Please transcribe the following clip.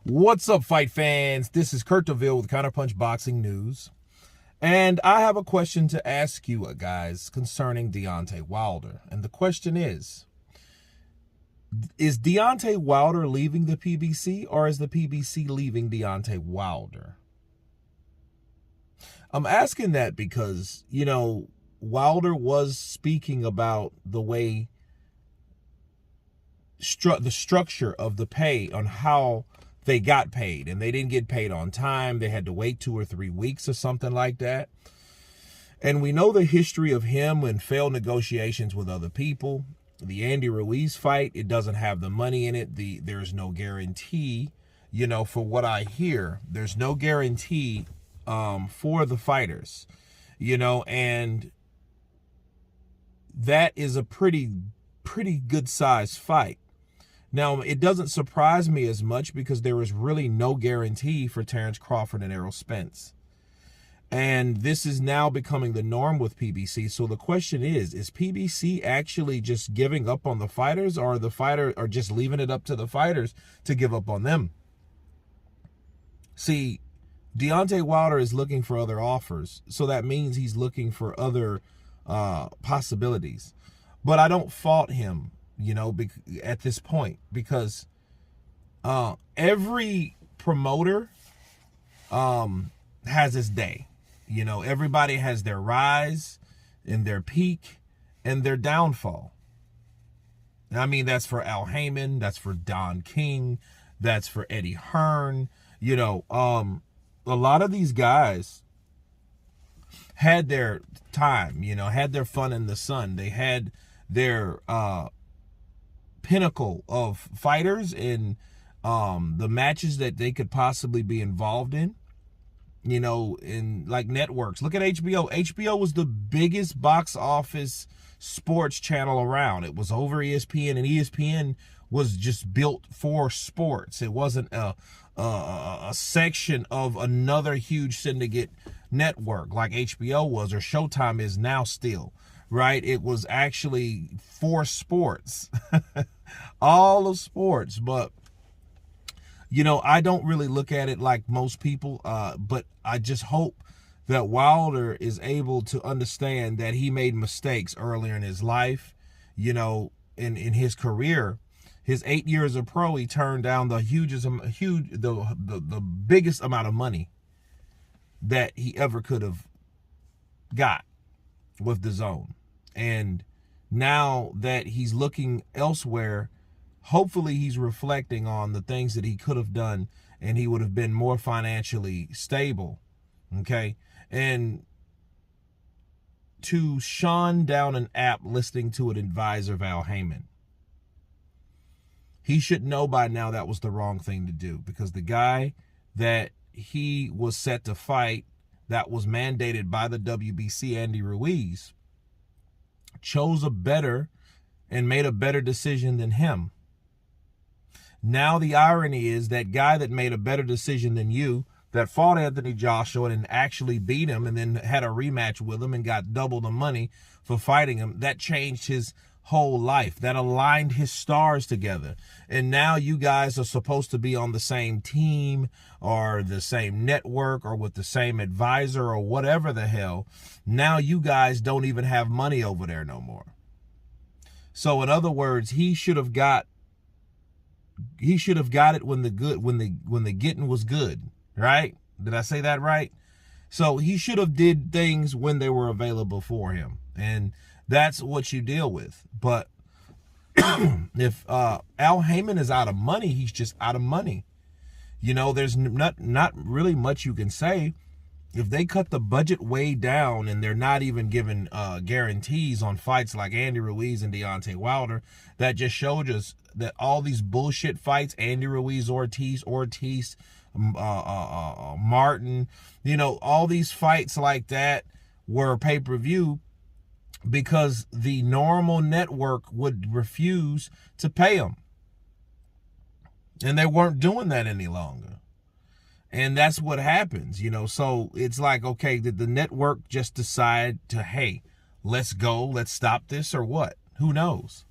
What's up, fight fans? This is Kurt DeVille with Counterpunch Boxing News. And I have a question to ask you guys concerning Deontay Wilder. And the question is Deontay Wilder leaving the PBC, or is the PBC leaving Deontay Wilder? I'm asking that because, Wilder was speaking about the way the structure of the pay on how they got paid, and they didn't get paid on time. They had to wait 2 or 3 weeks or something like that. And we know the history of him and failed negotiations with other people. The Andy Ruiz fight, it doesn't have the money in it. There's no guarantee, for what I hear, there's no guarantee for the fighters, and that is a pretty good size fight. Now, it doesn't surprise me as much because there is really no guarantee for Terrence Crawford and Errol Spence. And this is now becoming the norm with PBC. So the question is PBC actually just giving up on the fighters, or the fighter are just leaving it up to the fighters to give up on them? See, Deontay Wilder is looking for other offers. So that means he's looking for other possibilities. But I don't fault him, at this point, because every promoter has his day. Everybody has their rise and their peak and their downfall. I mean, that's for Al Heyman, that's for Don King, that's for Eddie Hearn. A lot of these guys had their time, had their fun in the sun. They had their pinnacle of fighters in the matches that they could possibly be involved in, in like networks. Look at HBO. HBO was the biggest box office sports channel around. It was over ESPN, and ESPN was just built for sports. It wasn't a section of another huge syndicate network like HBO was, or Showtime is now still, right? It was actually for sports. All of sports. But I don't really look at it like most people, but I just hope that Wilder is able to understand that he made mistakes earlier in his life. In his career, his 8 years of pro, he turned down the biggest amount of money that he ever could have got with the zone. And now that he's looking elsewhere, hopefully he's reflecting on the things that he could have done, and he would have been more financially stable. Okay. And to shun down an app listening to an advisor of Al Heyman, he should know by now that was the wrong thing to do, because the guy that he was set to fight, that was mandated by the WBC, Andy Ruiz, chose a better and made a better decision than him. Now the irony is that guy that made a better decision than you, that fought Anthony Joshua and actually beat him, and then had a rematch with him and got double the money for fighting him, that changed his whole life. That aligned his stars together. And now you guys are supposed to be on the same team or the same network or with the same advisor or whatever the hell. Now you guys don't even have money over there no more. So in other words, he should have got it when the getting was good, right? Did I say that right? So he should have did things when they were available for him. And that's what you deal with. But if Al Heyman is out of money, he's just out of money. There's not really much you can say. If they cut the budget way down and they're not even giving guarantees on fights like Andy Ruiz and Deontay Wilder, that just showed us that all these bullshit fights, Andy Ruiz, Ortiz, Martin, all these fights like that were pay-per-view because the normal network would refuse to pay them. And they weren't doing that any longer. And that's what happens, So it's like, okay, did the network just decide to, hey, let's go, let's stop this, or what? Who knows?